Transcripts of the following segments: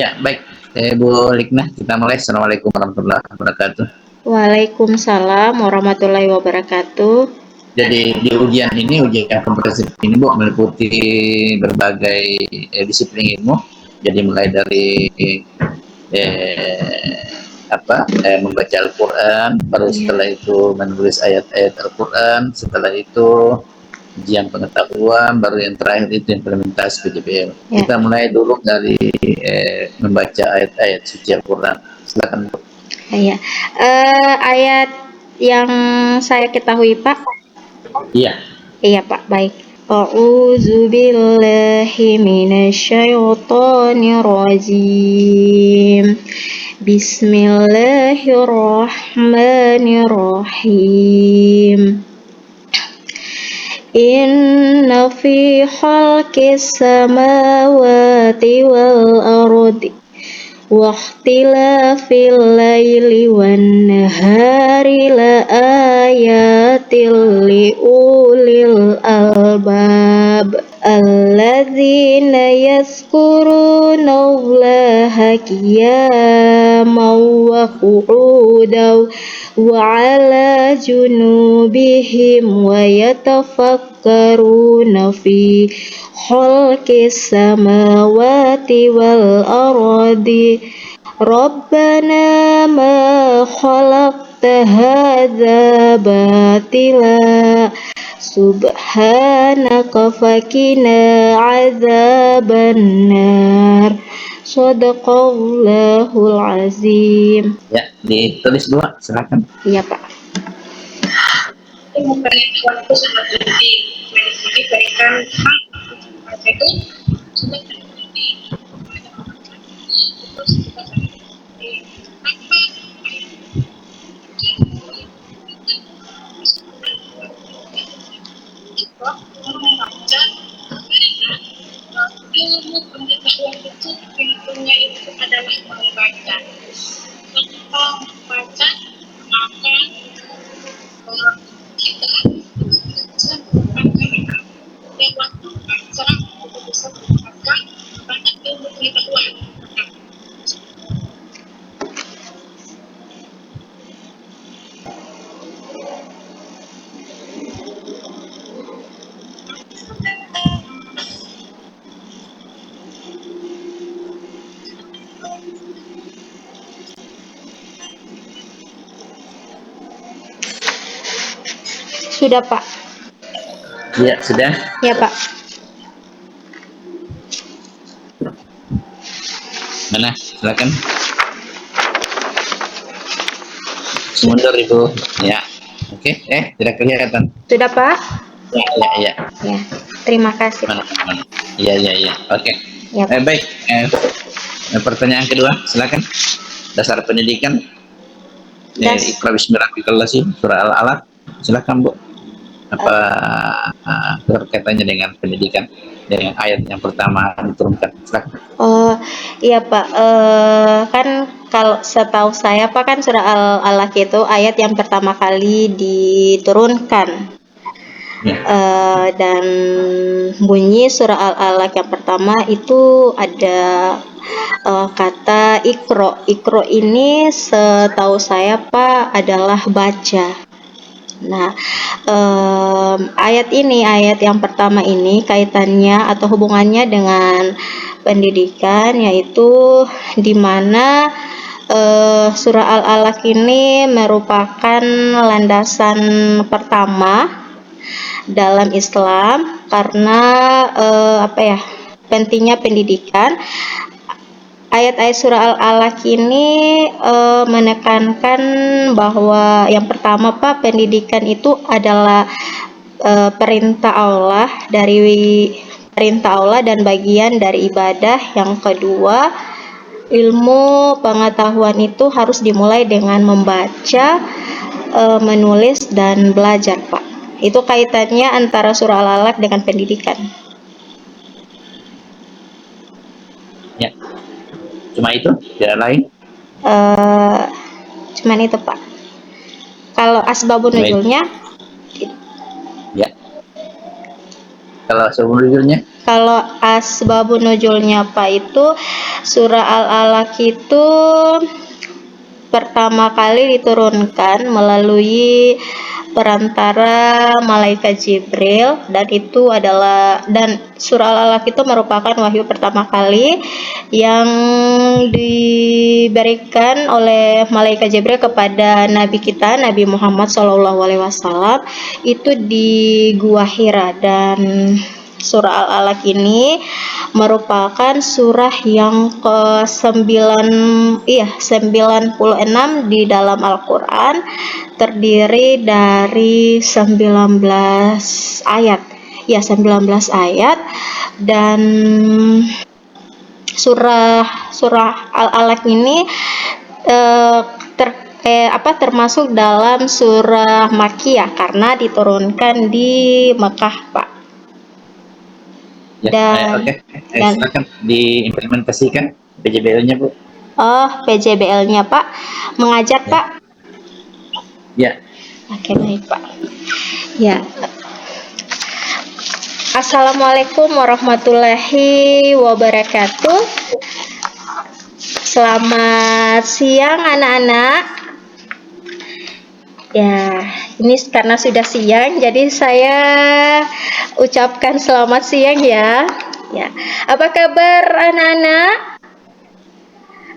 Ya, baik. Bu Likna, kita mulai. Assalamualaikum warahmatullahi wabarakatuh. Waalaikumsalam warahmatullahi wabarakatuh. Jadi di ujian ini, ujian kompetensi ini Bu meliputi berbagai disiplin ilmu. Jadi mulai dari membaca Al-Quran, baru setelah itu menulis ayat-ayat Al-Quran, setelah itu ujian pengetahuan, baru yang terakhir itu implementasi PJBL. Kita mulai dulu dari membaca ayat-ayat suci Al-Quran. Silakan Bu. Iya. Ayat yang saya ketahui Pak. Iya. Iya Pak, baik. A'udzu billahi minasyaitonir rajim. Bismillahirrahmanirrahim. Inna fi khalqis samawati wal ardi wa ikhtilafil laili wan nahari la ayatil li ulil albab alladzina yazkuruna Allaha qiyaman wa qu'udan wa 'ala junubihim wa yatafakkaruna fi khalqis samawati wal ardi Rabbana ma khalaqta hadza batila subhanaka fakina azabannar. Shadaqallahul azim. Ya, ditulis dua, silakan. Iya Pak. Waktu sangat penting. Diberikan itu sudah terjadi. Ilmu pengetahuan itu pintunya itu adalah membaca. Tanpa membaca maka kita bisa mendapatkan lewat membaca kita bisa mendapatkan banyak ilmu pengetahuan. Sudah Pak. Ya, sudah. Ya Pak. Mana? Silakan. Mundur Ibu. Ya. Oke. Tidak kelihatan. Sudah Pak? Ya. Ya. Terima kasih. Mana? Iya. Oke. Ya, baik. Pertanyaan kedua, silakan. Dasar pendidikan. Iqra bismi rabbikal ladzi, surah Al-Alaq. Silakan Bu. Apa berkaitannya dengan pendidikan, dengan ayat yang pertama diturunkan? Silakan. Oh iya Pak, kan kalau setahu saya Pak kan surah Al-Alaq itu ayat yang pertama kali diturunkan. Dan bunyi surah Al-Alaq yang pertama itu ada kata Iqra. Iqra ini setahu saya Pak adalah baca. Nah, ayat yang pertama ini kaitannya atau hubungannya dengan pendidikan, yaitu di mana surah Al-Alaq ini merupakan landasan pertama dalam Islam karena pentingnya pendidikan. Ayat-ayat surah Al-Alaq ini menekankan bahwa yang pertama Pak, pendidikan itu adalah perintah Allah dan bagian dari ibadah. Yang kedua, ilmu pengetahuan itu harus dimulai dengan membaca, menulis dan belajar Pak. Itu kaitannya antara surah Al-Alaq dengan pendidikan. Ya. Cuma itu, tidak lain? Cuman itu Pak. Kalau asbabun nuzulnya? Ya. Kalau sebelumnya Kalau asbabun nuzulnya Pak itu surah Al-Alaq itu pertama kali diturunkan melalui perantara malaikat Jibril, dan surah Al-Alaq itu merupakan wahyu pertama kali yang diberikan oleh malaikat Jibril kepada nabi kita Nabi Muhammad SAW itu di Gua Hira. Dan surah Al-Alaq ini merupakan surah yang ke-96 di dalam Al-Qur'an, terdiri dari 19 ayat. Ya, 19 ayat. Dan surah Al-Alaq ini termasuk dalam surah Makkiyah karena diturunkan di Mekah, Pak. ya, Dan oke. dan Silakan diimplementasikan PJBL-nya, Bu. PJBL-nya Pak, mengajar Ya. Pak. Ya. Oke, baik Pak. Ya. Assalamualaikum warahmatullahi wabarakatuh. Selamat siang anak-anak. Ya, ini karena sudah siang, jadi saya ucapkan selamat siang ya. Ya, apa kabar anak-anak?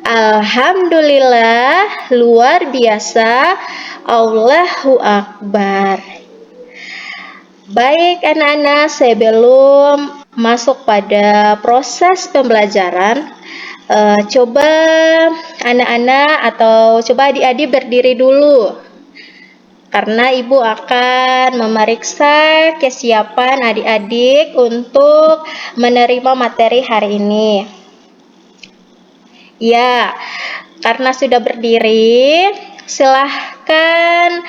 Alhamdulillah, luar biasa. Allahu Akbar. Baik anak-anak, sebelum masuk pada proses pembelajaran, coba anak-anak atau coba adik-adik berdiri dulu. Karena Ibu akan memeriksa kesiapan adik-adik untuk menerima materi hari ini. Ya, karena sudah berdiri, silahkan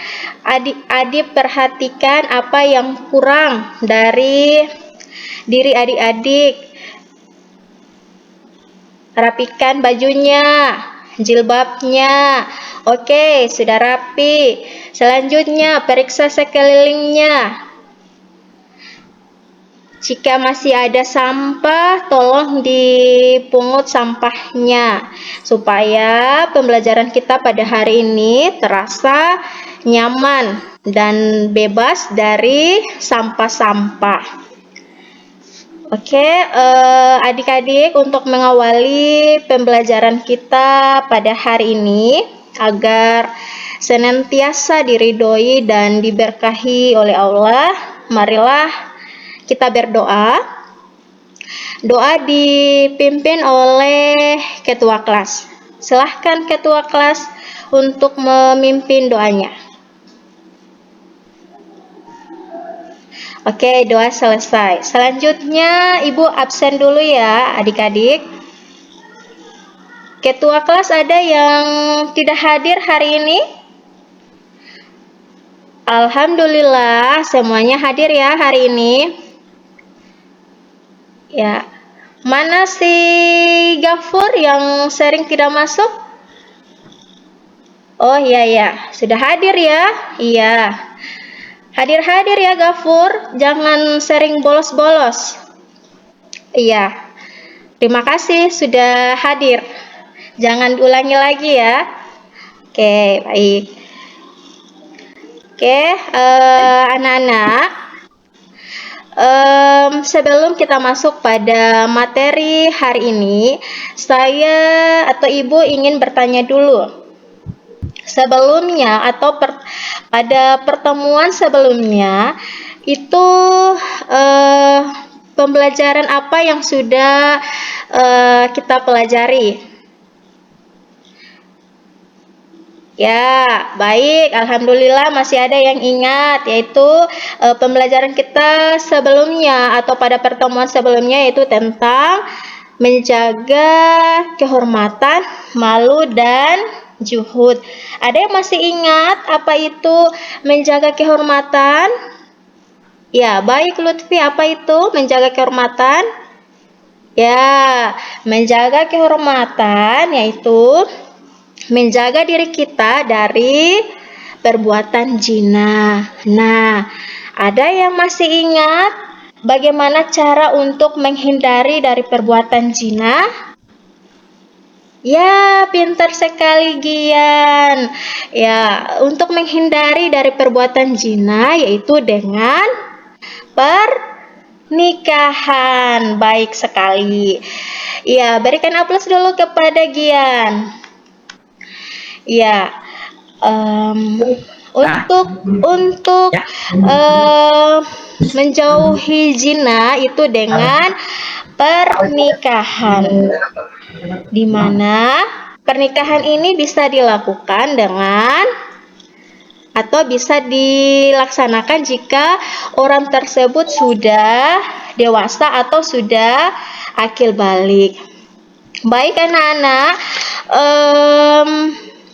adik-adik perhatikan apa yang kurang dari diri adik-adik. Rapikan bajunya, jilbabnya. Oke, sudah rapi. Selanjutnya, periksa sekelilingnya. Jika masih ada sampah, tolong dipungut sampahnya supaya pembelajaran kita pada hari ini terasa nyaman dan bebas dari sampah-sampah. Oke, adik-adik, untuk mengawali pembelajaran kita pada hari ini agar senantiasa diridhoi dan diberkahi oleh Allah, marilah kita berdoa. Doa dipimpin oleh ketua kelas. Silahkan ketua kelas untuk memimpin doanya. Oke, doa selesai. Selanjutnya, Ibu absen dulu ya, adik-adik. Ketua kelas ada yang tidak hadir hari ini? Alhamdulillah, semuanya hadir ya hari ini. Ya, mana si Gafur yang sering tidak masuk? Oh iya, sudah hadir ya? Iya. Hadir-hadir ya Gafur, jangan sering bolos-bolos. Iya, terima kasih sudah hadir. Jangan diulangi lagi ya. Oke, baik. Oke, anak-anak, sebelum kita masuk pada materi hari ini, saya atau Ibu ingin bertanya dulu. Sebelumnya atau pada pertemuan sebelumnya itu pembelajaran apa yang sudah kita pelajari? Ya, baik. Alhamdulillah masih ada yang ingat, yaitu pembelajaran kita sebelumnya atau pada pertemuan sebelumnya yaitu tentang menjaga kehormatan, malu, dan juhud. Ada yang masih ingat apa itu menjaga kehormatan? Ya, baik Lutfi, apa itu menjaga kehormatan? Ya, menjaga kehormatan yaitu menjaga diri kita dari perbuatan zina. Nah, ada yang masih ingat bagaimana cara untuk menghindari dari perbuatan zina? Ya, pintar sekali Gian. Ya, untuk menghindari dari perbuatan zina yaitu dengan pernikahan. Baik sekali. Ya, berikan aplaus dulu kepada Gian. Ya, untuk menjauhi zina itu dengan pernikahan, di mana pernikahan ini bisa dilakukan dengan atau bisa dilaksanakan jika orang tersebut sudah dewasa atau sudah akil balik. Baik anak-anak,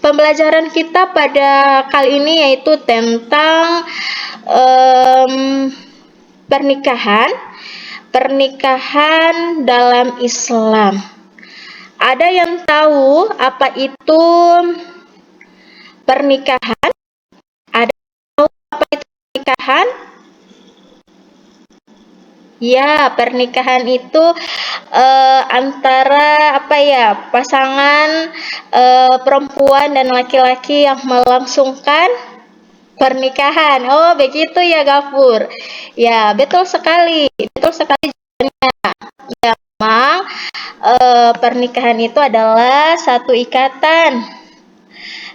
pembelajaran kita pada kali ini yaitu tentang pernikahan dalam Islam. Ada yang tahu apa itu pernikahan? Ada yang tahu apa itu pernikahan? Ya, pernikahan itu antara pasangan perempuan dan laki-laki yang melangsungkan pernikahan. Oh, begitu ya, Gafur. Ya, betul sekali. Betul sekali jawabannya. Ya, memang pernikahan itu adalah satu ikatan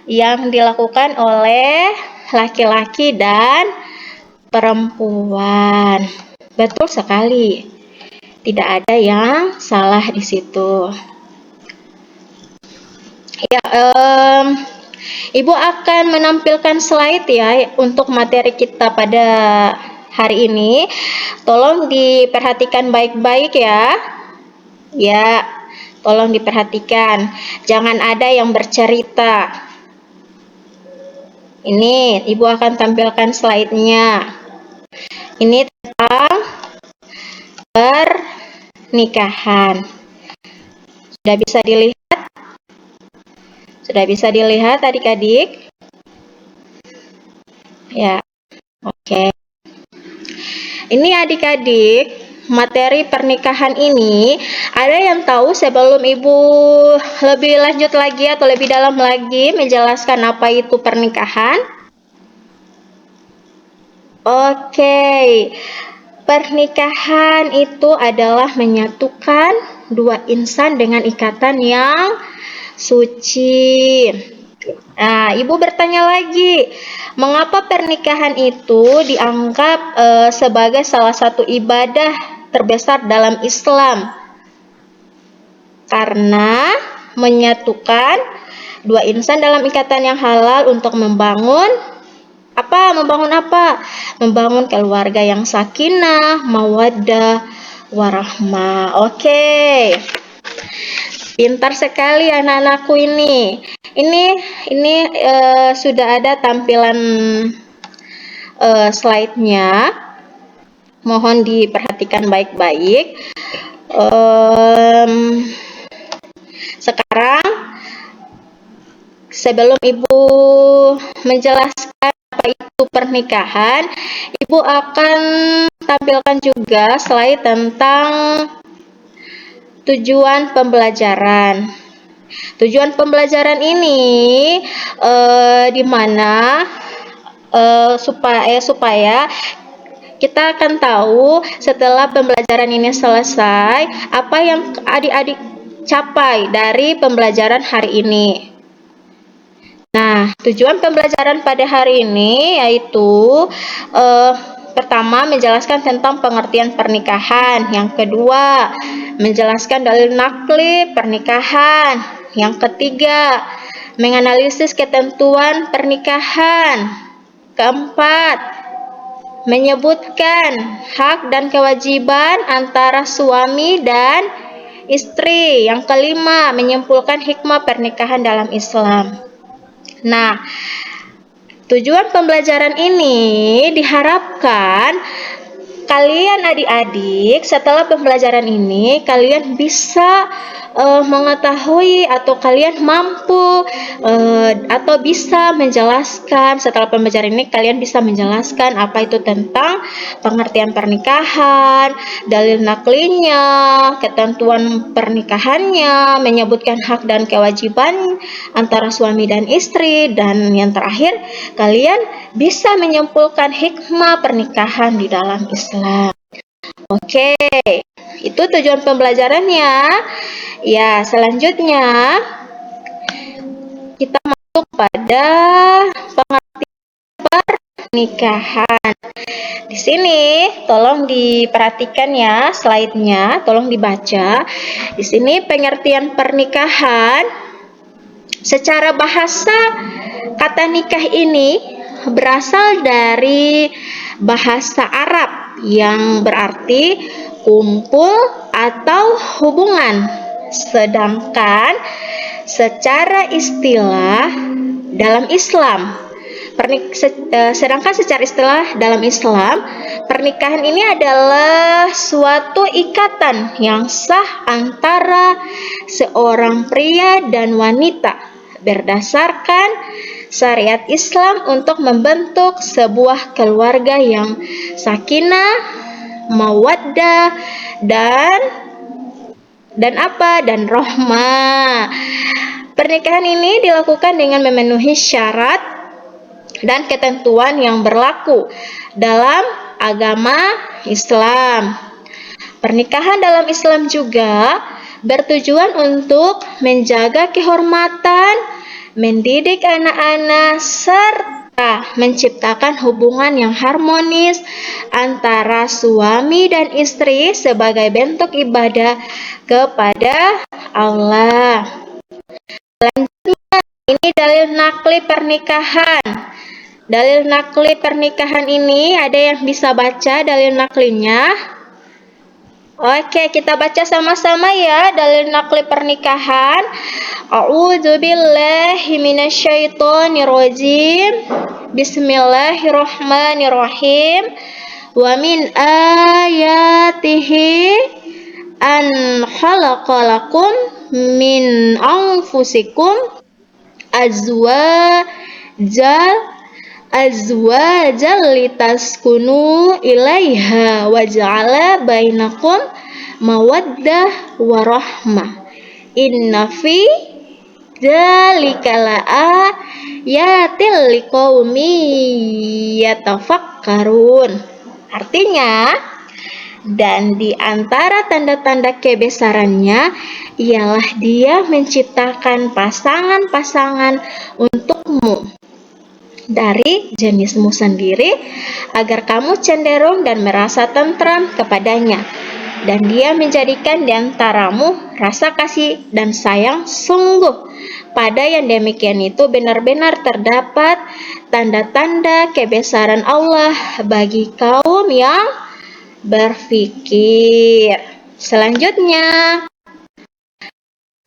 yang dilakukan oleh laki-laki dan perempuan. Betul sekali. Tidak ada yang salah di situ. Ya, Ibu akan menampilkan slide ya untuk materi kita pada hari ini. Tolong diperhatikan baik-baik ya. Ya, tolong diperhatikan. Jangan ada yang bercerita. Ini Ibu akan tampilkan slide-nya. Ini tentang pernikahan. Sudah bisa dilihat? Sudah bisa dilihat adik-adik? Ya, oke. Ini adik-adik, materi pernikahan ini, ada yang tahu sebelum Ibu lebih lanjut lagi atau lebih dalam lagi menjelaskan apa itu pernikahan? Oke, pernikahan itu adalah menyatukan dua insan dengan ikatan yang suci. Nah, Ibu bertanya lagi, mengapa pernikahan itu dianggap sebagai salah satu ibadah terbesar dalam Islam? Karena menyatukan dua insan dalam ikatan yang halal untuk membangun apa? Membangun keluarga yang sakinah, mawaddah, warahmah. Oke. Pintar sekali anak-anakku ini. Ini sudah ada tampilan slide-nya. Mohon diperhatikan baik-baik. Sekarang sebelum Ibu menjelaskan apa itu pernikahan, Ibu akan tampilkan juga slide tentang tujuan pembelajaran. Tujuan pembelajaran ini di mana supaya kita akan tahu setelah pembelajaran ini selesai apa yang adik-adik capai dari pembelajaran hari ini. Nah, tujuan pembelajaran pada hari ini yaitu pertama, menjelaskan tentang pengertian pernikahan. Yang kedua, menjelaskan dalil nakli pernikahan. Yang ketiga, menganalisis ketentuan pernikahan. Keempat, menyebutkan hak dan kewajiban antara suami dan istri. Yang kelima, menyimpulkan hikmah pernikahan dalam Islam. Nah, tujuan pembelajaran ini diharapkan kalian adik-adik setelah pembelajaran ini kalian bisa mengetahui atau kalian mampu atau bisa menjelaskan setelah pembelajaran ini kalian bisa menjelaskan apa itu tentang pengertian pernikahan, dalil naklinya, ketentuan pernikahannya, menyebutkan hak dan kewajiban antara suami dan istri, dan yang terakhir kalian bisa menyimpulkan hikmah pernikahan di dalam Islam. Oke, itu tujuan pembelajarannya. Ya, selanjutnya kita masuk pada pengertian pernikahan. Di sini tolong diperhatikan ya slide-nya, tolong dibaca. Di sini pengertian pernikahan secara bahasa kata nikah ini berasal dari bahasa Arab yang berarti kumpul atau hubungan. Sedangkan secara istilah dalam Islam, pernikahan ini adalah suatu ikatan yang sah antara seorang pria dan wanita berdasarkan syariat Islam untuk membentuk sebuah keluarga yang sakinah, mawaddah, dan rahmah. Pernikahan ini dilakukan dengan memenuhi syarat dan ketentuan yang berlaku dalam agama Islam. Pernikahan dalam Islam juga bertujuan untuk menjaga kehormatan, mendidik anak-anak, serta menciptakan hubungan yang harmonis antara suami dan istri sebagai bentuk ibadah kepada Allah. Selanjutnya, ini dalil nakli pernikahan. Dalil nakli pernikahan ini ada yang bisa baca dalil naklinya? Oke, kita baca sama-sama ya dalil nakli pernikahan. A'udzubillahi minasyaitonirrajim. Bismillahirrahmanirrahim. Wa min ayatihi an khalaqalakum min anfusikum azwajal litaskunu ilaiha wa ja'ala bainakum mawaddah wa rahmah. Inna fi dzalika laayatil liqaumin yatafakkarun. Artinya, dan di antara tanda-tanda kebesarannya ialah Dia menciptakan pasangan-pasangan untukmu dari jenismu sendiri agar kamu cenderung dan merasa tentram kepadanya, dan Dia menjadikan di antaramu rasa kasih dan sayang. Sungguh pada yang demikian itu benar-benar terdapat tanda-tanda kebesaran Allah bagi kaum yang berpikir. Selanjutnya,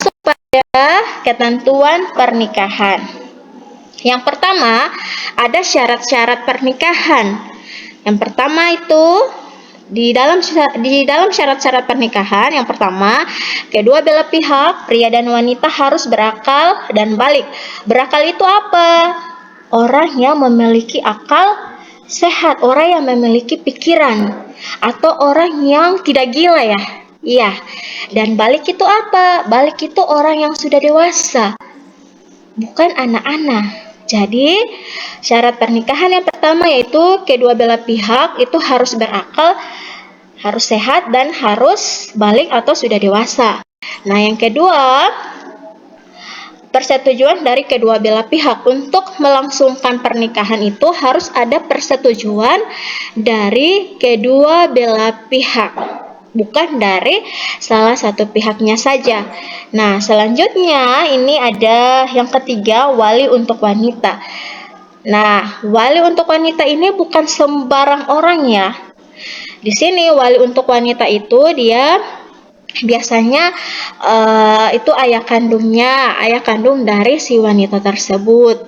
masuk pada ketentuan pernikahan. Yang pertama, ada syarat-syarat pernikahan. Yang pertama itu di dalam syarat-syarat pernikahan, yang pertama, kedua belah pihak, pria dan wanita harus berakal dan balik. Berakal itu apa? Orang yang memiliki akal sehat, orang yang memiliki pikiran, atau orang yang tidak gila ya. Iya. Dan balik itu apa? Balik itu orang yang sudah dewasa, bukan anak-anak. Jadi, syarat pernikahan yang pertama yaitu kedua belah pihak itu harus berakal, harus sehat, dan harus balik atau sudah dewasa. Nah, yang kedua, persetujuan dari kedua belah pihak. Untuk melangsungkan pernikahan itu harus ada persetujuan dari kedua belah pihak, bukan dari salah satu pihaknya saja. Nah, selanjutnya ini ada yang ketiga, wali untuk wanita. Nah, wali untuk wanita ini bukan sembarang orang ya. Di sini wali untuk wanita itu dia biasanya itu ayah kandung dari si wanita tersebut.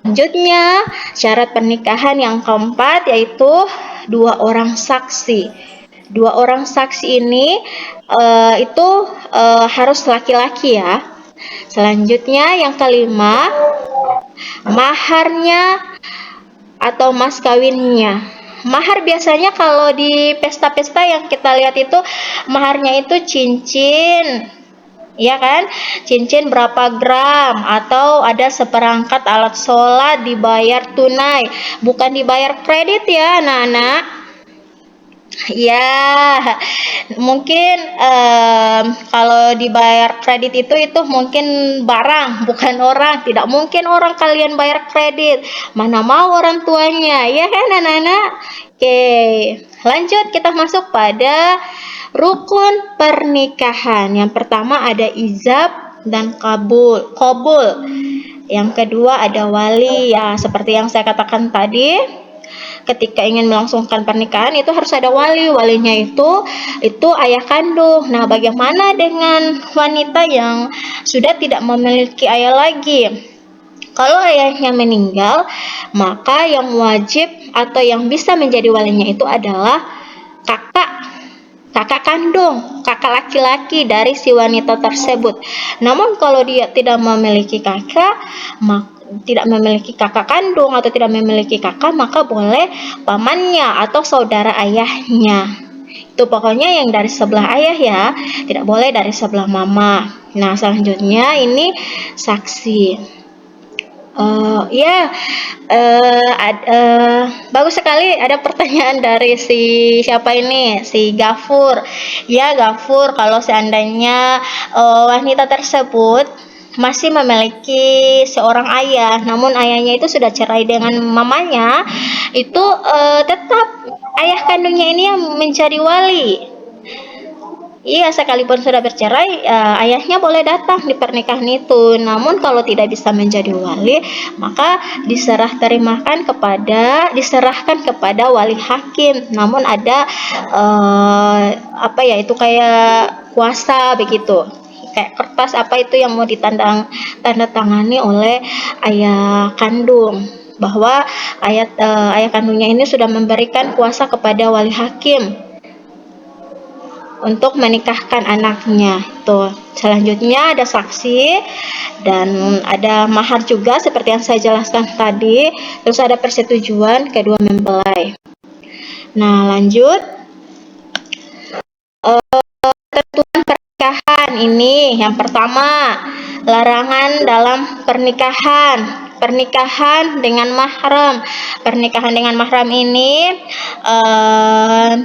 Selanjutnya, syarat pernikahan yang keempat yaitu 2 orang saksi. 2 orang saksi ini itu harus laki-laki ya. Selanjutnya yang kelima, maharnya atau mas kawinnya. Mahar biasanya kalau di pesta-pesta yang kita lihat itu maharnya itu cincin, ya kan? Cincin berapa gram atau ada seperangkat alat sholat dibayar tunai, bukan dibayar kredit ya anak-anak. Ya, mungkin kalau dibayar kredit itu mungkin barang, bukan orang. Tidak mungkin orang kalian bayar kredit. Mana mau orang tuanya, ya kan anak-anak? Oke, lanjut kita masuk pada rukun pernikahan. Yang pertama ada ijab dan kabul. Yang kedua ada wali, ya seperti yang saya katakan tadi. Ketika ingin melangsungkan pernikahan itu harus ada wali. Walinya itu ayah kandung. Nah, bagaimana dengan wanita yang sudah tidak memiliki ayah lagi? Kalau ayahnya meninggal, maka yang wajib atau yang bisa menjadi walinya itu adalah kakak kandung, kakak laki-laki dari si wanita tersebut. Namun kalau dia tidak memiliki kakak, tidak memiliki kakak kandung atau tidak memiliki kakak, maka boleh pamannya atau saudara ayahnya. Itu pokoknya yang dari sebelah ayah ya, tidak boleh dari sebelah mama. Nah, selanjutnya ini saksi. Bagus sekali ada pertanyaan dari siapa ini, si Gafur. Ya Gafur, kalau seandainya wanita tersebut masih memiliki seorang ayah, namun ayahnya itu sudah cerai dengan mamanya, itu tetap ayah kandungnya ini yang menjadi wali. Iya, sekalipun sudah bercerai, ayahnya boleh datang di pernikahan itu. Namun kalau tidak bisa menjadi wali, maka diserahkan kepada wali hakim. Namun ada itu kayak kuasa begitu. Kayak kertas itu yang mau tanda tangani oleh ayah kandung, bahwa ayah kandungnya ini sudah memberikan kuasa kepada wali hakim untuk menikahkan anaknya. Tuh. Selanjutnya ada saksi dan ada mahar juga seperti yang saya jelaskan tadi. Terus ada persetujuan kedua mempelai. Nah, lanjut. Ketentuan pernikahan ini yang pertama, larangan dalam pernikahan. Pernikahan dengan mahram. Pernikahan dengan mahram ini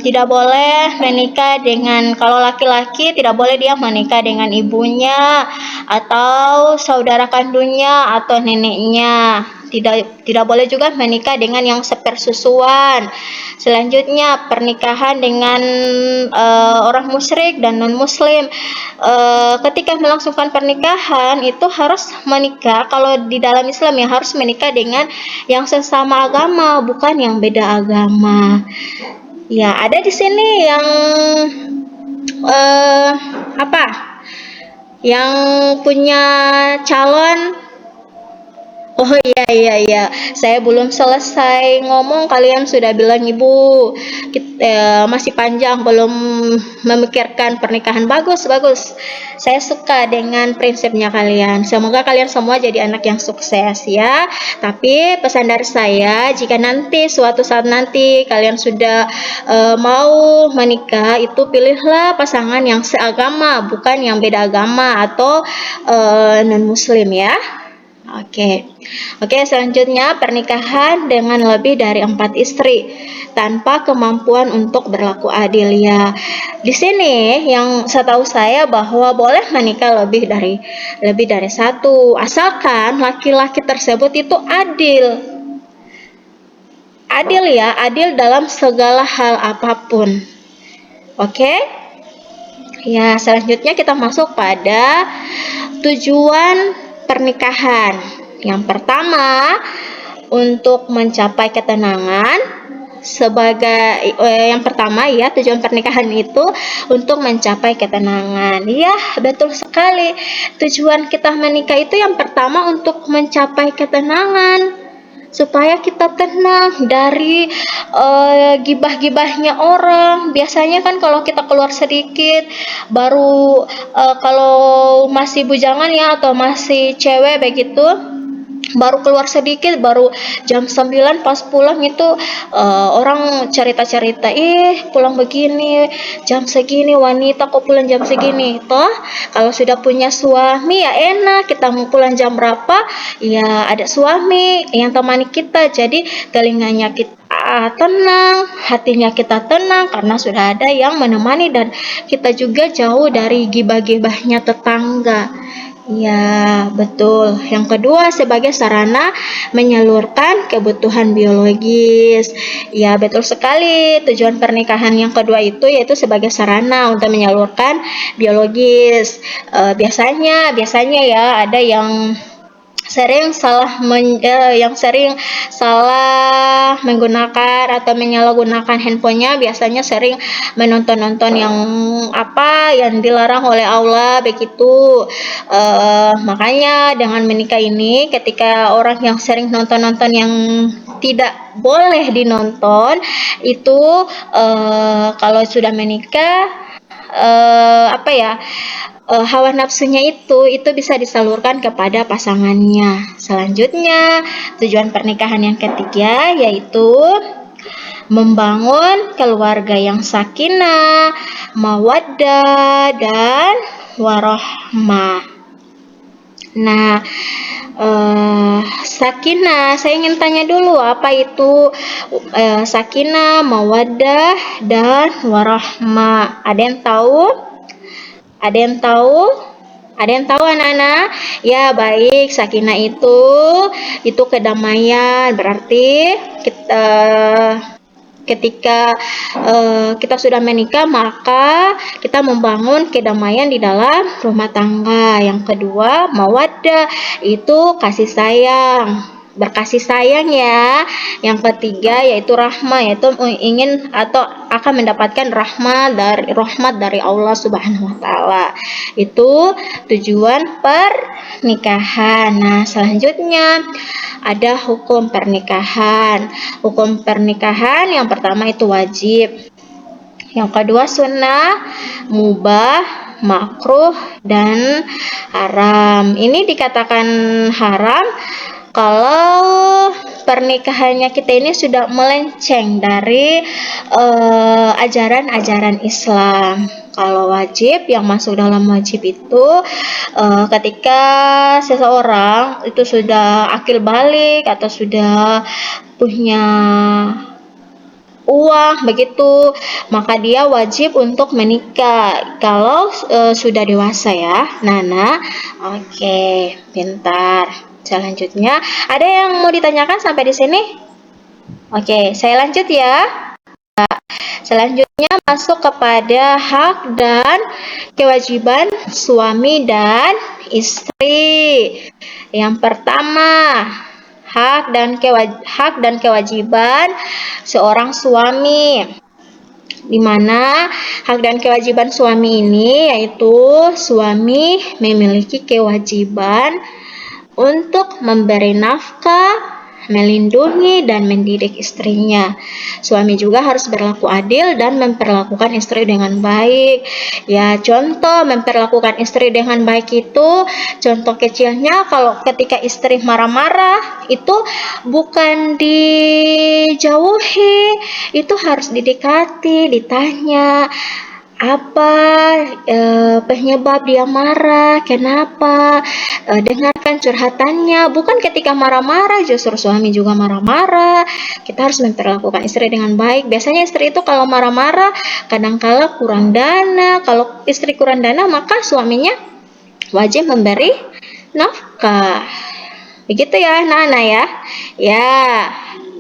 tidak boleh menikah dengan, kalau laki-laki tidak boleh dia menikah dengan ibunya atau saudara kandungnya atau neneknya. Tidak boleh juga menikah dengan yang sepersusuan. Selanjutnya pernikahan dengan orang musyrik dan non muslim. Ketika melangsungkan pernikahan itu harus menikah, kalau di dalam Islam ya harus menikah dengan yang sesama agama, bukan yang beda agama. Ya, ada di sini yang yang punya calon. Oh iya, saya belum selesai ngomong, kalian sudah bilang ibu masih panjang, belum memikirkan pernikahan. Bagus. Saya suka dengan prinsipnya kalian. Semoga kalian semua jadi anak yang sukses ya. Tapi pesan dari saya, jika nanti suatu saat nanti kalian sudah mau menikah, itu pilihlah pasangan yang seagama, bukan yang beda agama atau non muslim ya. Oke, selanjutnya pernikahan dengan lebih dari 4 istri tanpa kemampuan untuk berlaku adil ya. Di sini yang setahu saya bahwa boleh menikah lebih dari satu, asalkan laki-laki tersebut itu adil. Adil dalam segala hal apapun. Oke? Ya, selanjutnya kita masuk pada tujuan pernikahan. Yang pertama, untuk mencapai ketenangan. Yang pertama ya, tujuan pernikahan itu untuk mencapai ketenangan. Ya, betul sekali. Tujuan kita menikah itu yang pertama untuk mencapai ketenangan. supaya kita tenang dari gibah-gibahnya orang. Biasanya kan kalau kita keluar sedikit, baru kalau masih bujangan ya atau masih cewek begitu, baru keluar sedikit, baru jam 9 pas pulang itu orang cerita-cerita, pulang begini jam segini, wanita kok pulang jam segini. Toh kalau sudah punya suami ya enak, kita mau pulang jam berapa ya ada suami yang temani kita, jadi telinganya kita tenang, hatinya kita tenang karena sudah ada yang menemani, dan kita juga jauh dari gibah-gibahnya tetangga. Ya, betul. Yang kedua, sebagai sarana menyalurkan kebutuhan biologis. Ya, betul sekali. Tujuan pernikahan yang kedua itu yaitu sebagai sarana untuk menyalurkan biologis. Biasanya ya ada yang sering salah menggunakan atau menyalahgunakan handphonenya, biasanya sering menonton-nonton yang yang dilarang oleh Allah begitu. Makanya dengan menikah ini, ketika orang yang sering nonton-nonton yang tidak boleh dinonton itu, kalau sudah menikah, hawa nafsunya itu bisa disalurkan kepada pasangannya. Selanjutnya, tujuan pernikahan yang ketiga yaitu membangun keluarga yang sakinah, mawaddah, dan warahmah. Nah, sakinah, saya ingin tanya dulu apa itu sakinah, mawaddah, dan warahmah. Ada yang tahu? Ada yang tahu? Ada yang tahu anak-anak? Ya, baik. Sakinah itu kedamaian. Berarti ketika kita sudah menikah, maka kita membangun kedamaian di dalam rumah tangga. Yang kedua, mawaddah, itu kasih sayang, berkasih sayang ya. Yang ketiga yaitu rahmah, yaitu ingin atau akan mendapatkan rahmat dari Allah Subhanahu wa taala. Itu tujuan pernikahan. Nah, selanjutnya ada hukum pernikahan. Hukum pernikahan yang pertama itu wajib. Yang kedua sunnah, mubah, makruh, dan haram. Ini dikatakan haram kalau pernikahannya kita ini sudah melenceng dari ajaran-ajaran Islam. Kalau wajib, yang masuk dalam wajib itu ketika seseorang itu sudah akil balik atau sudah punya uang begitu, maka dia wajib untuk menikah kalau sudah dewasa ya, Nana. Oke, pintar. Selanjutnya, ada yang mau ditanyakan sampai di sini? Oke, saya lanjut ya. Selanjutnya masuk kepada hak dan kewajiban suami dan istri. Yang pertama, hak dan kewajiban seorang suami, di mana hak dan kewajiban suami ini yaitu suami memiliki kewajiban untuk memberi nafkah, melindungi, dan mendidik istrinya. Suami juga harus berlaku adil dan memperlakukan istri dengan baik. Ya, contoh memperlakukan istri dengan baik itu, contoh kecilnya kalau ketika istri marah-marah itu bukan dijauhi, itu harus didekati, ditanya apa penyebab dia marah, kenapa, dengarkan curhatannya. Bukan ketika marah-marah justru suami juga marah-marah. Kita harus memperlakukan istri dengan baik. Biasanya istri itu kalau marah-marah kadangkala kurang dana. Kalau istri kurang dana, maka suaminya wajib memberi nafkah. Begitu ya anak-anak ya. Ya,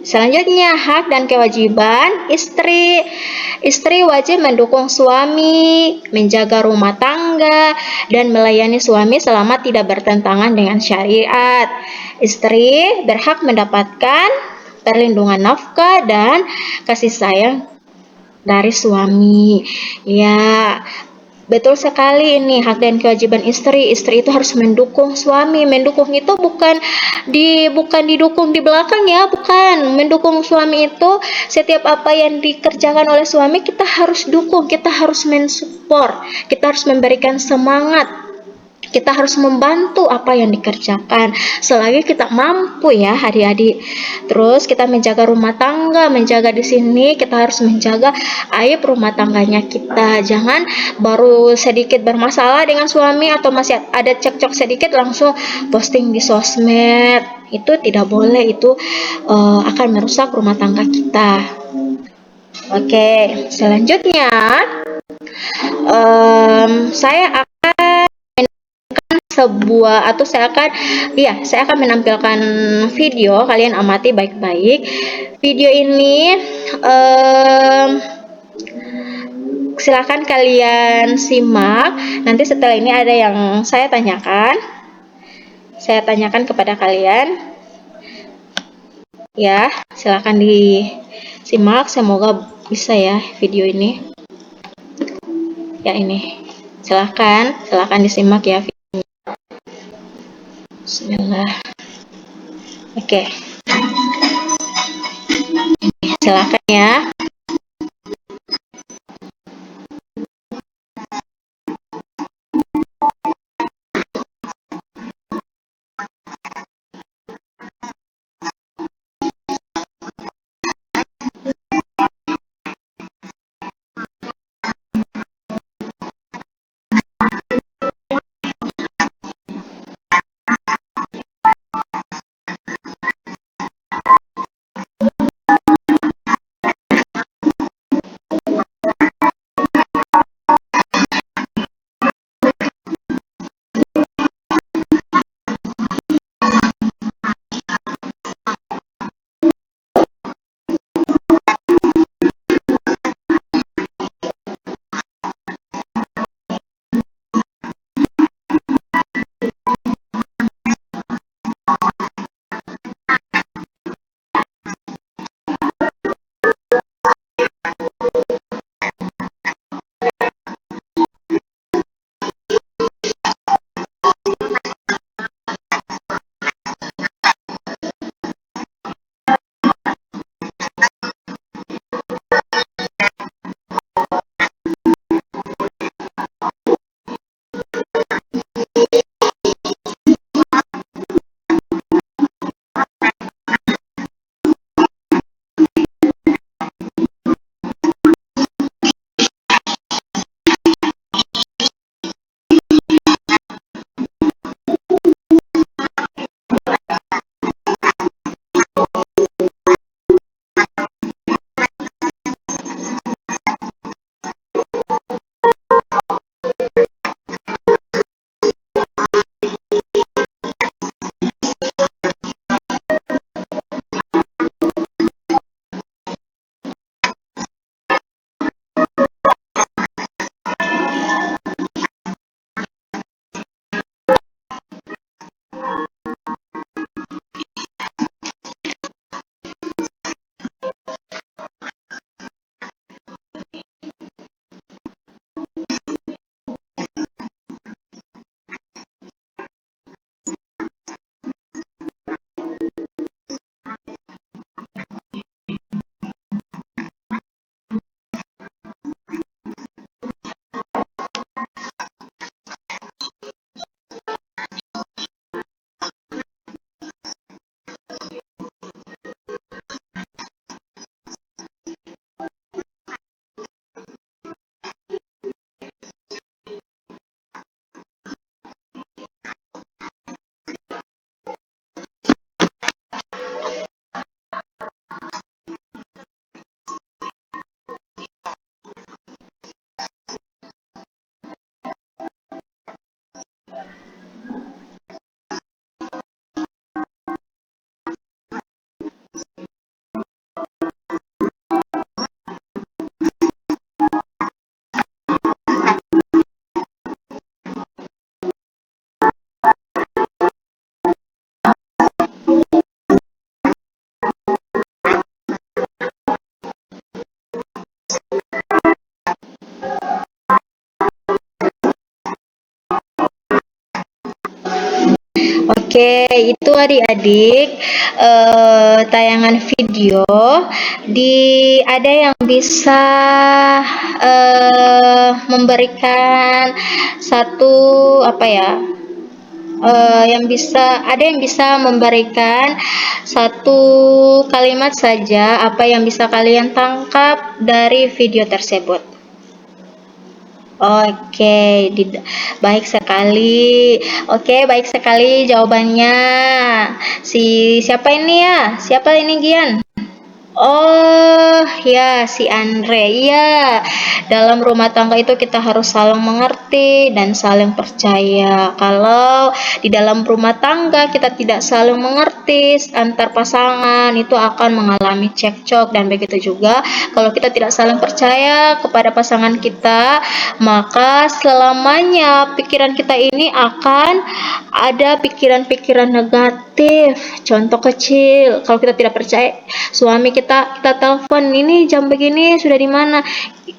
selanjutnya hak dan kewajiban istri. Istri wajib mendukung suami, menjaga rumah tangga, dan melayani suami selama tidak bertentangan dengan syariat. Istri berhak mendapatkan perlindungan nafkah dan kasih sayang dari suami. Ya, Betul sekali, ini hak dan kewajiban istri. Istri itu harus mendukung suami. Mendukung itu bukan didukung di belakang ya, bukan. Mendukung suami itu setiap apa yang dikerjakan oleh suami kita harus dukung, kita harus mensupport, kita harus memberikan semangat. Kita harus membantu apa yang dikerjakan selagi kita mampu ya adik-adik. Terus kita menjaga rumah tangga, menjaga di sini kita harus menjaga aib rumah tangganya kita. Jangan baru sedikit bermasalah dengan suami atau masih ada cekcok sedikit langsung posting di sosmed. Itu tidak boleh, itu akan merusak rumah tangga kita. Oke, selanjutnya saya saya akan menampilkan video, kalian amati baik-baik. Video ini silakan kalian simak. Nanti setelah ini ada yang saya tanyakan kepada kalian. Ya, silakan disimak, semoga bisa ya video ini. Ya, ini. Silakan disimak ya. Bismillah. Oke. Silakan ya. Oke, itu adik-adik tayangan video ada yang bisa memberikan satu apa ya? Ada yang bisa memberikan satu kalimat saja apa yang bisa kalian tangkap dari video tersebut. Oke, baik sekali. Oke, baik sekali jawabannya. Siapa ini ya? Siapa ini Gian? Oh ya, si Andre. Iya, dalam rumah tangga itu kita harus saling mengerti dan saling percaya. Kalau di dalam rumah tangga kita tidak saling mengerti antar pasangan, itu akan mengalami cekcok. Dan begitu juga kalau kita tidak saling percaya kepada pasangan kita, maka selamanya pikiran kita ini akan ada pikiran-pikiran negatif. Contoh kecil, kalau kita tidak percaya suami kita telepon, ini jam begini sudah di mana.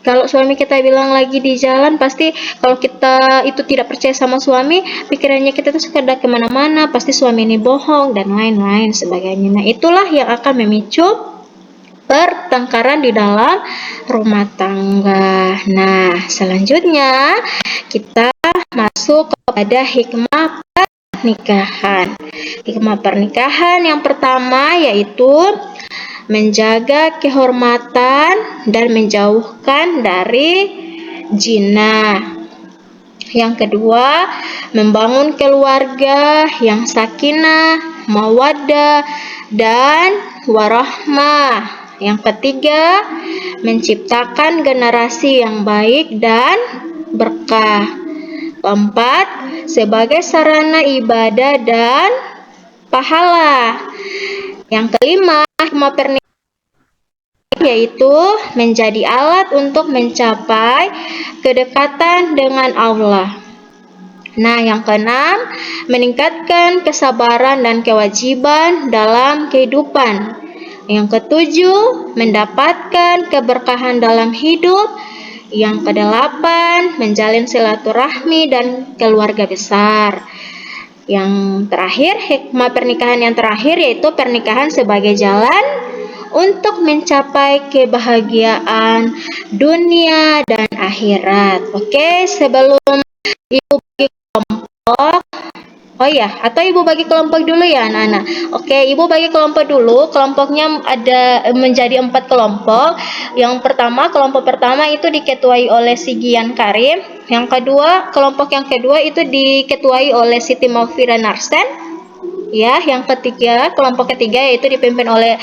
Kalau suami kita bilang lagi di jalan, pasti kalau kita itu tidak percaya sama suami, pikirannya kita tuh sekedar kemana-mana, pasti suami ini bohong dan lain-lain sebagainya. Nah, itulah yang akan memicu pertengkaran di dalam rumah tangga. Nah, selanjutnya kita masuk kepada hikmah pernikahan. Hikmah pernikahan yang pertama yaitu menjaga kehormatan dan menjauhkan dari zina. Yang kedua, membangun keluarga yang sakinah, mawaddah, dan warahmah. Yang ketiga, menciptakan generasi yang baik dan berkah. Keempat, sebagai sarana ibadah dan pahala. Yang kelima, hikmah pernikahan yaitu menjadi alat untuk mencapai kedekatan dengan Allah. Nah, yang keenam, meningkatkan kesabaran dan kewajiban dalam kehidupan. Yang ketujuh, mendapatkan keberkahan dalam hidup. Yang kedelapan, menjalin silaturahmi dan keluarga besar. Yang terakhir, hikmah pernikahan yang terakhir yaitu pernikahan sebagai jalan untuk mencapai kebahagiaan dunia dan akhirat. Oke, sebelum Ibu bagi kelompok, oh ya, atau Ibu bagi kelompok dulu ya anak-anak. Oke, Ibu bagi kelompok dulu. Kelompoknya ada menjadi 4 kelompok. Yang pertama, kelompok pertama itu diketuai oleh si Gian Karim. Yang kedua, kelompok yang kedua itu diketuai oleh Siti Maufira Narsen. Ya, yang ketiga, kelompok ketiga yaitu dipimpin oleh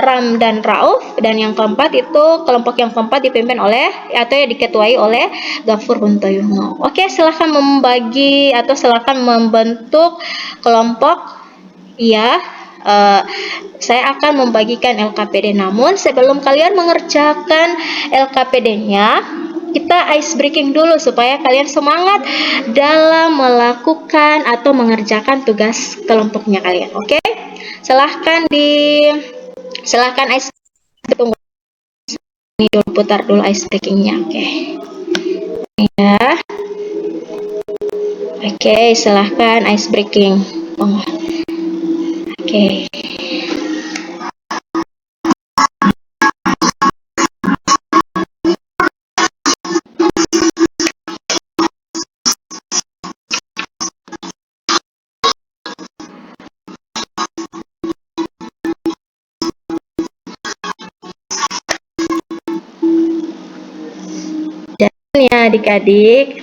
Ram dan Rauf, dan yang keempat itu kelompok yang keempat dipimpin oleh atau ya diketuai oleh Gafur Huntoyono. Oke, silakan membagi atau silakan membentuk kelompok. Ya, saya akan membagikan LKPD. Namun sebelum kalian mengerjakan LKPD-nya, kita ice breaking dulu supaya kalian semangat dalam melakukan atau mengerjakan tugas kelompoknya kalian. Oke? Silahkan ice tunggu ini dulu, putar dulu ice breakingnya. Oke. Ya. Oke, silahkan ice breaking. Oke. Ya adik-adik,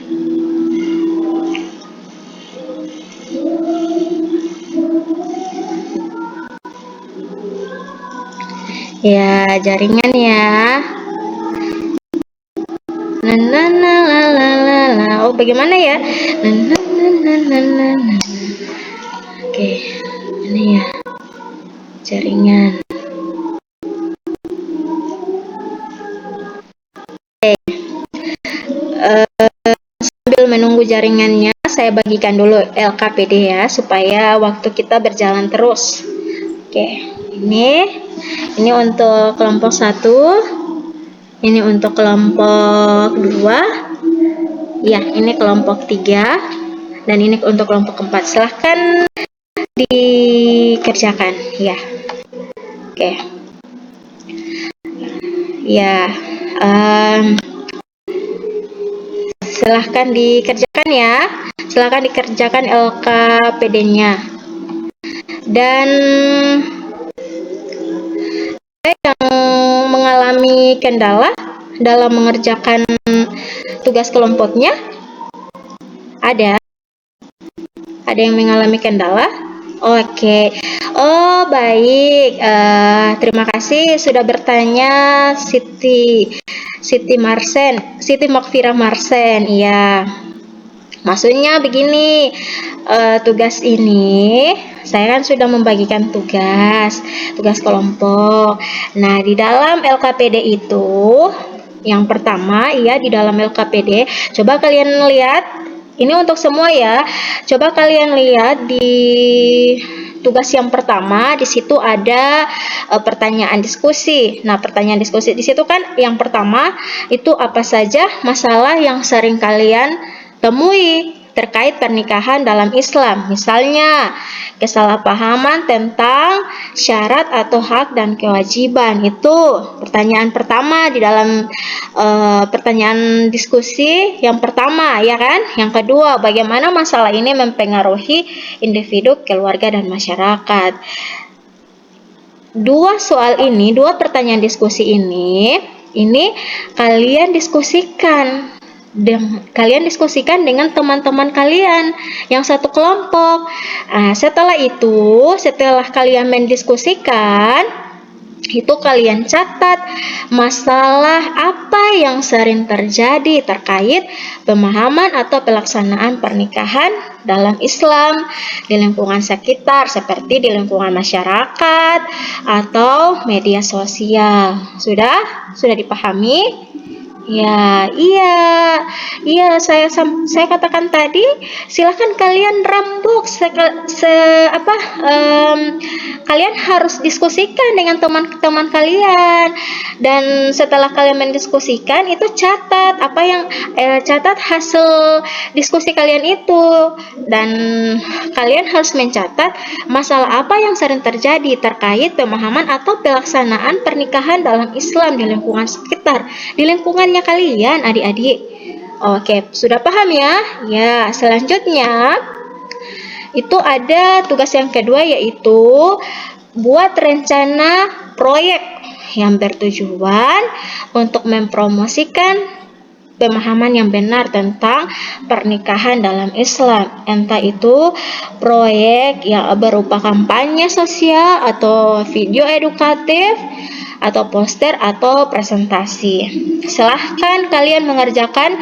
ya jaringan ya. Oh bagaimana ya? Oke, ini ya jaringan. Sambil menunggu jaringannya, saya bagikan dulu LKPD ya, supaya waktu kita berjalan terus. Oke, ini untuk kelompok 1, ini untuk kelompok 2, ya ini kelompok 3, Dan ini untuk kelompok keempat. Silahkan dikerjakan, ya. Oke. Ya. Silahkan dikerjakan ya. Silahkan dikerjakan LKPD-nya. Dan yang mengalami kendala dalam mengerjakan tugas kelompoknya, ada yang mengalami kendala? Oke. Oh, baik. Terima kasih sudah bertanya, Siti Makfirah Marsen. Iya. Maksudnya begini, tugas ini saya kan sudah membagikan tugas kelompok. Nah, di dalam LKPD itu yang pertama, ya, di dalam LKPD, coba kalian lihat, ini untuk semua ya. Coba kalian lihat di tugas yang pertama, di situ ada pertanyaan diskusi. Nah, pertanyaan diskusi di situ kan yang pertama itu apa saja masalah yang sering kalian temui terkait pernikahan dalam Islam. Misalnya, kesalahpahaman tentang syarat atau hak dan kewajiban. Itu pertanyaan pertama di dalam pertanyaan diskusi yang pertama, ya kan? Yang kedua, bagaimana masalah ini mempengaruhi individu, keluarga, dan masyarakat. Dua pertanyaan diskusi ini kalian diskusikan. Kalian diskusikan dengan teman-teman kalian yang satu kelompok. Setelah kalian mendiskusikan, itu kalian catat masalah apa yang sering terjadi terkait pemahaman atau pelaksanaan pernikahan dalam Islam di lingkungan sekitar, seperti di lingkungan masyarakat atau media sosial. Sudah dipahami? Ya, iya, saya katakan tadi, silakan kalian rembuk kalian harus diskusikan dengan teman-teman kalian, dan setelah kalian mendiskusikan itu catat catat hasil diskusi kalian itu, dan kalian harus mencatat masalah apa yang sering terjadi terkait pemahaman atau pelaksanaan pernikahan dalam Islam di lingkungan sekitar, di lingkungannya kalian, adik-adik. Oke, sudah paham ya? Ya, selanjutnya itu ada tugas yang kedua, yaitu buat rencana proyek yang bertujuan untuk mempromosikan pemahaman yang benar tentang pernikahan dalam Islam. Entah itu proyek yang berupa kampanye sosial atau video edukatif atau poster atau presentasi. Silahkan kalian mengerjakan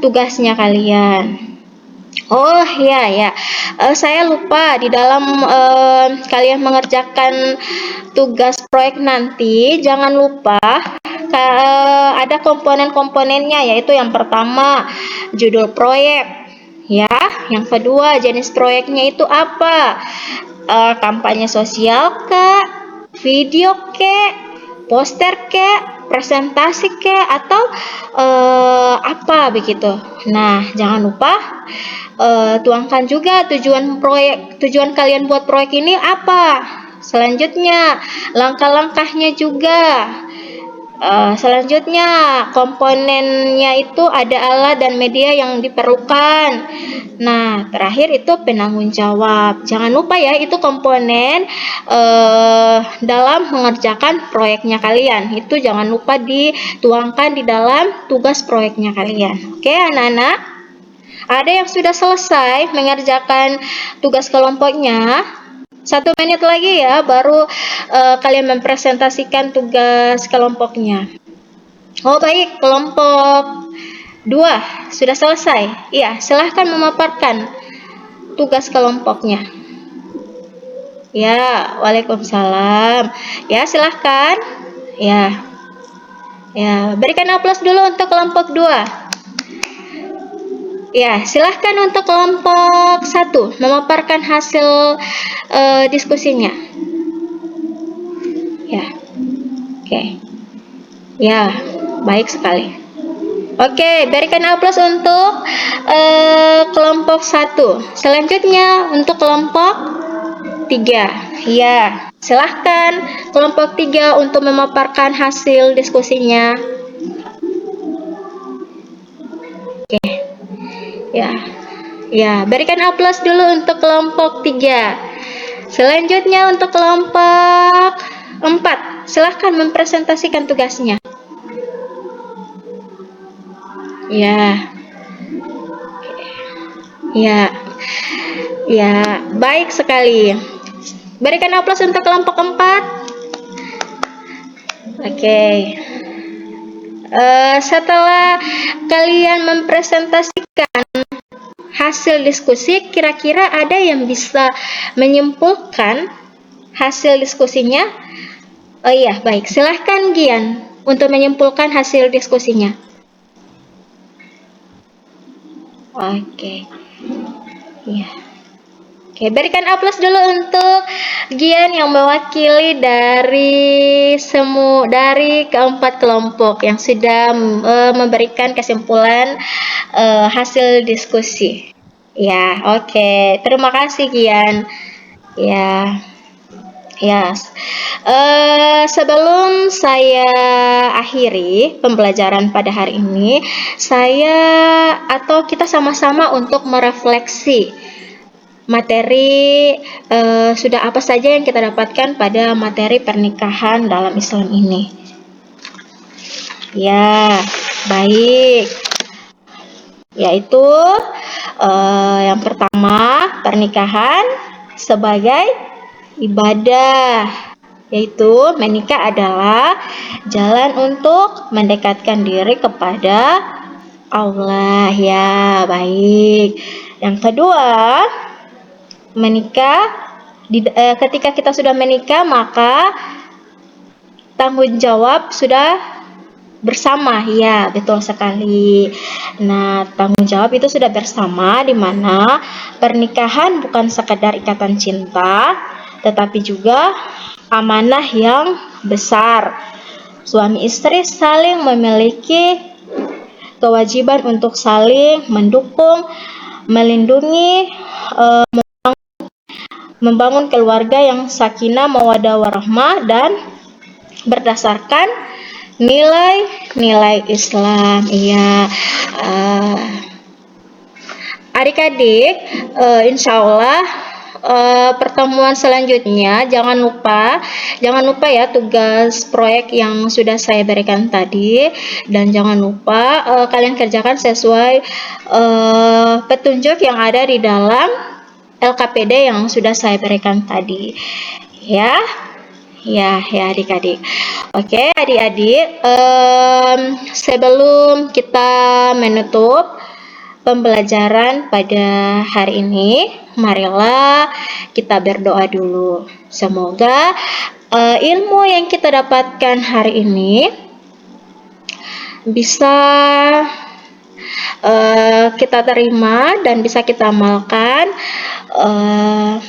tugasnya kalian. Oh ya, saya lupa, di dalam kalian mengerjakan tugas proyek nanti, jangan lupa ada komponen-komponennya, yaitu yang pertama judul proyek, ya. Yang kedua, jenis proyeknya itu apa? Kampanye sosial kah? Video kah? Poster kek, presentasi kek, atau apa begitu. Nah, jangan lupa tuangkan juga tujuan kalian buat proyek ini apa. Selanjutnya, langkah-langkahnya juga. Selanjutnya, komponennya itu ada alat dan media yang diperlukan. Nah, terakhir itu penanggung jawab. Jangan lupa ya, itu komponen dalam mengerjakan proyeknya kalian. Itu jangan lupa dituangkan di dalam tugas proyeknya kalian. Oke, anak-anak? Ada yang sudah selesai mengerjakan tugas kelompoknya? 1 menit lagi ya, baru kalian mempresentasikan tugas kelompoknya. Oh baik, kelompok 2 sudah selesai. Iya, silahkan memaparkan tugas kelompoknya. Ya, waalaikumsalam. Ya, silahkan. Ya, berikan aplaus dulu untuk kelompok 2. Ya, silahkan untuk kelompok 1 memaparkan hasil diskusinya. Ya, oke. Ya, baik sekali. Oke, berikan aplaus untuk kelompok 1. Selanjutnya untuk kelompok 3. Ya, silahkan kelompok 3 untuk memaparkan hasil diskusinya. Oke. Ya. Ya, berikan aplaus dulu untuk kelompok 3. Selanjutnya untuk kelompok 4. Silahkan mempresentasikan tugasnya. Ya. Ya. Ya, baik sekali. Berikan aplaus untuk kelompok 4. Oke. Setelah kalian mempresentasikan hasil diskusi, kira-kira ada yang bisa menyimpulkan hasil diskusinya? Oh iya, baik. Silahkan Gian untuk menyimpulkan hasil diskusinya. Oke. Ya. Oke, berikan aplaus dulu untuk Gian yang mewakili dari keempat kelompok yang sudah memberikan kesimpulan hasil diskusi. Ya, oke. Terima kasih Gian. Ya. Yes. Sebelum saya akhiri pembelajaran pada hari ini, kita sama-sama untuk merefleksi materi sudah apa saja yang kita dapatkan pada materi pernikahan dalam Islam ini. Ya, baik. Yaitu yang pertama, pernikahan sebagai ibadah, yaitu menikah adalah jalan untuk mendekatkan diri kepada Allah. Ya, baik. Yang kedua, ketika kita sudah menikah, maka tanggung jawab sudah bersama. Ya, betul sekali. Nah, tanggung jawab itu sudah bersama, di mana pernikahan bukan sekadar ikatan cinta, tetapi juga amanah yang besar. Suami istri saling memiliki kewajiban untuk saling mendukung, melindungi, membangun keluarga yang sakinah, mawaddah, warahmah, dan berdasarkan nilai-nilai Islam. Iya, adik-adik, insya Allah pertemuan selanjutnya jangan lupa ya tugas proyek yang sudah saya berikan tadi, dan jangan lupa kalian kerjakan sesuai petunjuk yang ada di dalam LKPD yang sudah saya berikan tadi, ya adik-adik. Oke adik-adik, sebelum kita menutup pembelajaran pada hari ini, marilah kita berdoa dulu. Semoga ilmu yang kita dapatkan hari ini bisa kita terima dan bisa kita amalkan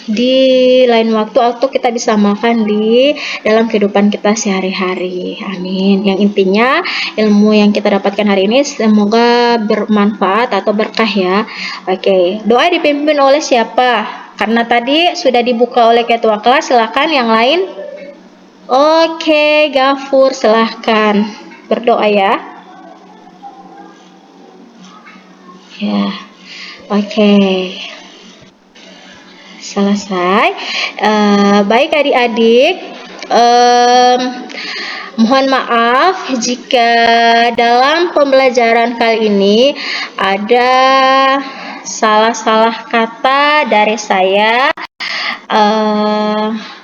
di lain waktu, atau kita bisa amalkan di dalam kehidupan kita sehari-hari. Amin. Yang intinya ilmu yang kita dapatkan hari ini semoga bermanfaat atau berkah ya. Oke, doa dipimpin oleh siapa? Karena tadi sudah dibuka oleh ketua kelas, silakan yang lain. Oke, Gafur, silahkan berdoa ya. Ya, oke. Selesai. Baik adik-adik, mohon maaf jika dalam pembelajaran kali ini ada salah-salah kata dari saya.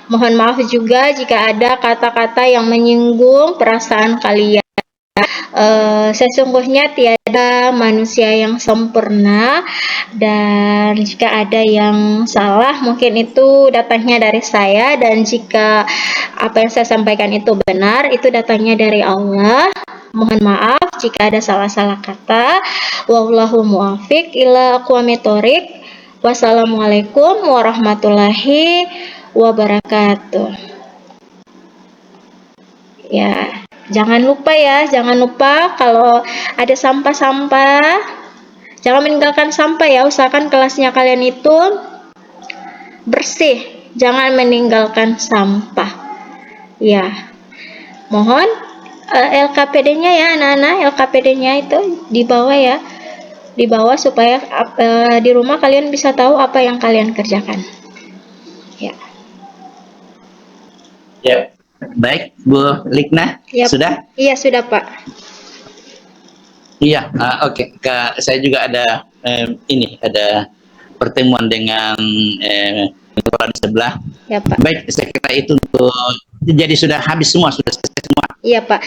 Mohon maaf juga jika ada kata-kata yang menyinggung perasaan kalian. Sesungguhnya tiada manusia yang sempurna, dan jika ada yang salah mungkin itu datangnya dari saya, dan jika apa yang saya sampaikan itu benar, itu datangnya dari Allah. Mohon maaf jika ada salah-salah kata. Wallahu muwaffiq ila aqwamit thoriq. Wassalamualaikum warahmatullahi wabarakatuh. Ya. Jangan lupa ya, jangan lupa kalau ada sampah-sampah, jangan meninggalkan sampah ya. Usahakan kelasnya kalian itu bersih, jangan meninggalkan sampah. Ya, mohon LKPD-nya ya anak-anak, LKPD-nya itu dibawa ya, dibawa supaya di rumah kalian bisa tahu apa yang kalian kerjakan. Ya. Ya, baik Bu Likna, Yap. sudah? Iya sudah Pak. Iya, oke. Saya juga ada ada pertemuan dengan orang sebelah. Ya Pak. Baik, saya kira itu untuk jadi sudah habis semua, sudah selesai semua. Iya Pak.